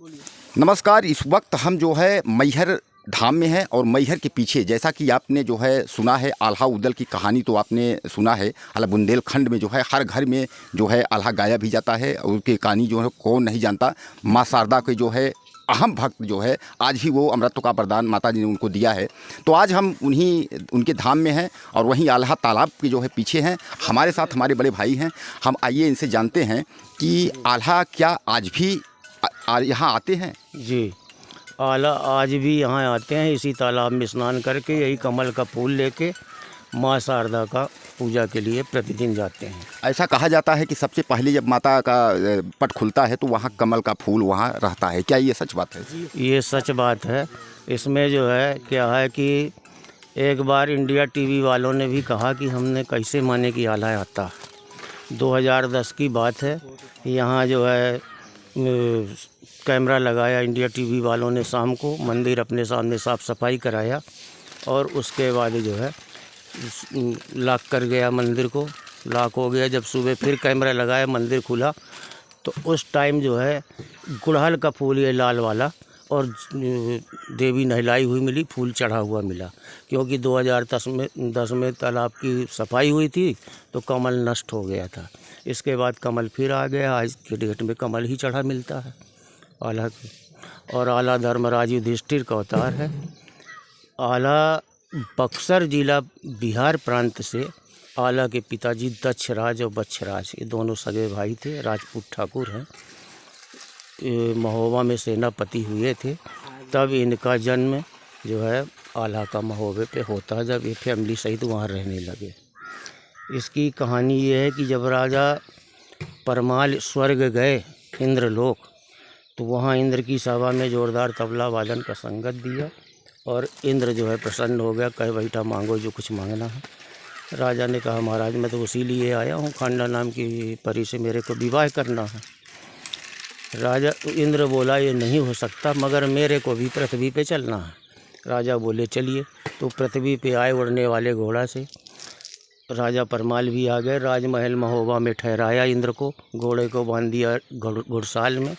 नमस्कार। इस वक्त हम जो है मैहर धाम में हैं और मैहर के पीछे जैसा कि आपने जो है सुना है आल्हा उदल की कहानी तो आपने सुना है। हालांकि बुंदेलखंड में जो है हर घर में जो है आल्हा गाया भी जाता है और उसकी कहानी जो है कौन नहीं जानता। माँ शारदा के जो है अहम भक्त जो है आज भी वो अमृतों का वरदान माता जी ने उनको दिया है। तो आज हम उनके धाम में हैं और वहीं आल्हा तालाब के जो है पीछे हैं। हमारे साथ हमारे बड़े भाई हैं। हम आइए इनसे जानते हैं कि आल्हा क्या आज भी यहाँ आते हैं। जी, आला आज भी यहाँ आते हैं। इसी तालाब में स्नान करके यही कमल का फूल लेके माँ शारदा का पूजा के लिए प्रतिदिन जाते हैं। ऐसा कहा जाता है कि सबसे पहले जब माता का पट खुलता है तो वहाँ कमल का फूल वहाँ रहता है। क्या ये सच बात है? ये सच बात है। इसमें जो है क्या है कि एक बार इंडिया टीवी वालों ने भी कहा कि हमने कैसे माने कि आला आता। 2010 की बात है। यहाँ जो है कैमरा लगाया इंडिया टीवी वालों ने, शाम को मंदिर अपने सामने साफ़ सफाई कराया और उसके बाद जो है लॉक कर गया मंदिर को। लॉक हो गया। जब सुबह फिर कैमरा लगाया, मंदिर खुला तो उस टाइम जो है गुड़हल का फूल ये लाल वाला और देवी नहलाई हुई मिली, फूल चढ़ा हुआ मिला। क्योंकि 2010 में तालाब की सफाई हुई थी तो कमल नष्ट हो गया था। इसके बाद कमल फिर आ गया। आज के डेट में कमल ही चढ़ा मिलता है आला की। और आला धर्मराज युधिष्ठिर का अवतार है। आला बक्सर जिला बिहार प्रांत से आला के पिताजी दक्षराज और बच्छराज ये दोनों सगे भाई थे। राजपूत ठाकुर हैं। महोबा में सेनापति हुए थे। तब इनका जन्म जो है आला का महोबे पे होता है, जब ये फैमिली सहित वहाँ रहने लगे। इसकी कहानी ये है कि जब राजा परमाल स्वर्ग गए इंद्रलोक, तो वहाँ इंद्र की सभा में ज़ोरदार तबला वादन का संगत दिया और इंद्र जो है प्रसन्न हो गया। कहे बैठा मांगो जो कुछ मांगना है। राजा ने कहा महाराज मैं तो उसी लिए आया हूँ, खांडा नाम की परी से मेरे को विवाह करना है। राजा इंद्र बोला ये नहीं हो सकता, मगर मेरे को भी पृथ्वी पे चलना है। राजा बोले चलिए। तो पृथ्वी पे आए उड़ने वाले घोड़ा से। राजा परमाल भी आ गए। राजमहल महोबा में ठहराया इंद्र को, घोड़े को बांध दिया घुड़साल में।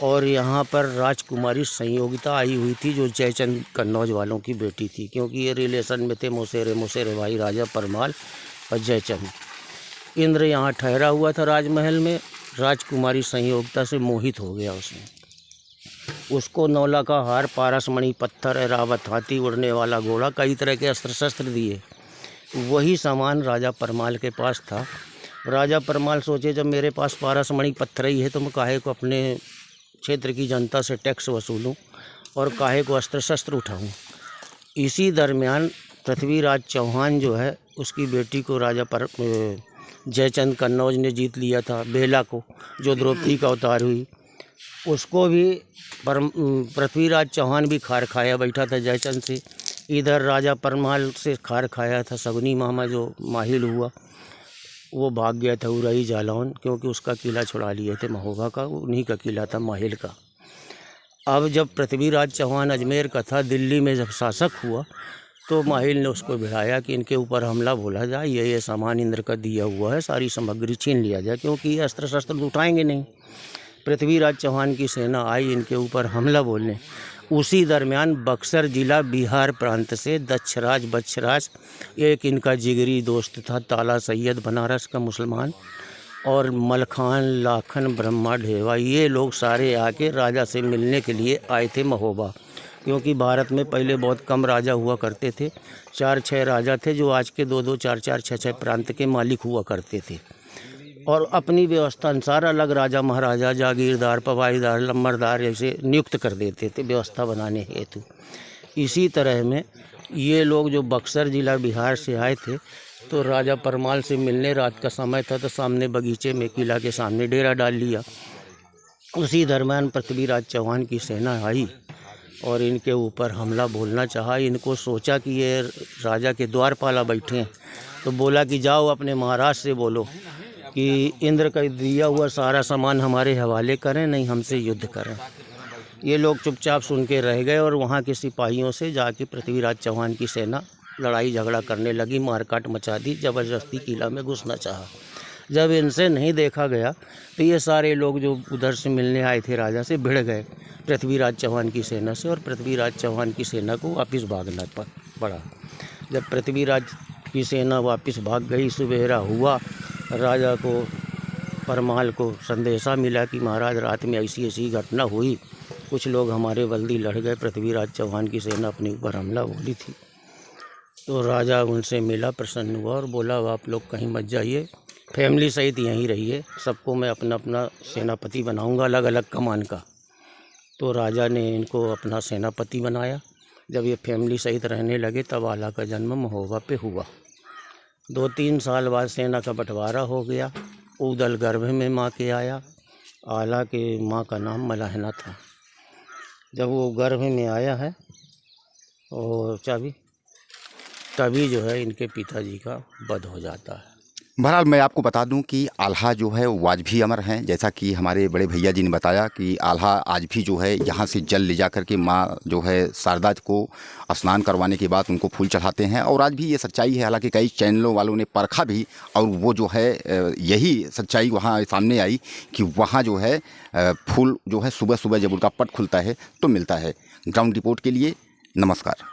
और यहाँ पर राजकुमारी संयोगिता आई हुई थी जो जयचंद कन्नौज वालों की बेटी थी, क्योंकि ये रिलेशन में थे मौसेरे भाई राजा परमाल और जयचंद। इंद्र यहाँ ठहरा हुआ था राजमहल में। राजकुमारी संयोगिता से मोहित हो गया उसने। उसको नौला का हार, पारसमणि, पत्थर, ऐरावत हाथी, उड़ने वाला घोड़ा, कई तरह के अस्त्र शस्त्र दिए। वही सामान राजा परमाल के पास था। राजा परमाल सोचे जब मेरे पास पारसमणि पत्थर ही है तो मैं काहे को अपने क्षेत्र की जनता से टैक्स वसूलूं और काहे को अस्त्र शस्त्र उठाऊं। इसी दरमियान पृथ्वीराज चौहान जो है उसकी बेटी को राजा जयचंद कन्नौज ने जीत लिया था, बेला को, जो द्रौपदी का अवतार हुई। उसको भी पृथ्वीराज चौहान भी खार खाया बैठा था जयचंद से। इधर राजा परमाल से खार खाया था सगुनी मामा जो माहिल हुआ, वो भाग गया था उरई जालौन, क्योंकि उसका किला छुड़ा लिए थे महोबा का, उन्हीं का किला था माहिल का। अब जब पृथ्वीराज चौहान अजमेर का था, दिल्ली में जब शासक हुआ तो माहिल ने उसको भिड़ाया कि इनके ऊपर हमला बोला जाए, ये सामान इंद्र का दिया हुआ है, सारी सामग्री छीन लिया जाए, क्योंकि ये अस्त्र शस्त्र उठाएंगे नहीं। पृथ्वीराज चौहान की सेना आई इनके ऊपर हमला बोलने। उसी दरमियान बक्सर जिला बिहार प्रांत से दक्षराज बच्छराज, एक इनका जिगरी दोस्त था ताला सैयद बनारस का मुसलमान, और मलखान, लाखन, ब्रह्मा, ढेवा, ये लोग सारे आके राजा से मिलने के लिए आए थे महोबा। क्योंकि भारत में पहले बहुत कम राजा हुआ करते थे। 4-6 राजा थे जो आज के 2-2, 4-4, 6-6 प्रांत के मालिक हुआ करते थे और अपनी व्यवस्था अनुसार अलग राजा महाराजा, जागीरदार, पवाईदार, लम्बरदार ऐसे नियुक्त कर देते थे व्यवस्था बनाने हेतु। इसी तरह में ये लोग जो बक्सर जिला बिहार से आए थे तो राजा परमाल से मिलने, रात का समय था तो सामने बगीचे में किला के सामने डेरा डाल लिया। उसी दरमियान पृथ्वीराज चौहान की सेना आई और इनके ऊपर हमला बोलना चाहा। इनको सोचा कि ये राजा के द्वारपाला बैठे हैं, तो बोला कि जाओ अपने महाराज से बोलो कि इंद्र का दिया हुआ सारा सामान हमारे हवाले करें, नहीं हमसे युद्ध करें। ये लोग चुपचाप सुन के रह गए और वहाँ के सिपाहियों से जाके पृथ्वीराज चौहान की सेना लड़ाई झगड़ा करने लगी, मारकाट मचा दी, ज़बरदस्ती किला में घुसना चाहा। जब इनसे नहीं देखा गया तो ये सारे लोग जो उधर से मिलने आए थे राजा से भिड़ गए पृथ्वीराज चौहान की सेना से, और पृथ्वीराज चौहान की सेना को वापस भागना पड़ा। जब पृथ्वीराज की सेना वापस भाग गई, सुबेरा हुआ, राजा को परमाल को संदेशा मिला कि महाराज रात में ऐसी ऐसी घटना हुई, कुछ लोग हमारे बल्दी लड़ गए, पृथ्वीराज चौहान की सेना अपने ऊपर हमला बोली थी। तो राजा उनसे मिला, प्रसन्न हुआ और बोला आप लोग कहीं मत जाइए, फैमिली सहित यहीं रहिए, सबको मैं अपना अपना सेनापति बनाऊंगा अलग अलग कमान का। तो राजा ने इनको अपना सेनापति बनाया। जब ये फैमिली सहित रहने लगे तब आला का जन्म महोबा पे हुआ। 2-3 साल बाद सेना का बंटवारा हो गया। ऊदल गर्भ में माँ के आया। आला के माँ का नाम मलाहना था। जब वो गर्भ में आया है और तभी जो है इनके पिताजी का वध हो जाता है। बहरहाल मैं आपको बता दूं कि आल्हा जो है वो आज भी अमर हैं। जैसा कि हमारे बड़े भैया जी ने बताया कि आल्हा आज भी जो है यहाँ से जल ले जा कर के माँ जो है शारदा को स्नान करवाने के बाद उनको फूल चढ़ाते हैं, और आज भी ये सच्चाई है। हालांकि कई चैनलों वालों ने परखा भी, और वो जो है यही सच्चाई वहाँ सामने आई कि वहाँ जो है फूल जो है सुबह सुबह जब उनका पट खुलता है तो मिलता है। ग्राउंड रिपोर्ट के लिए नमस्कार।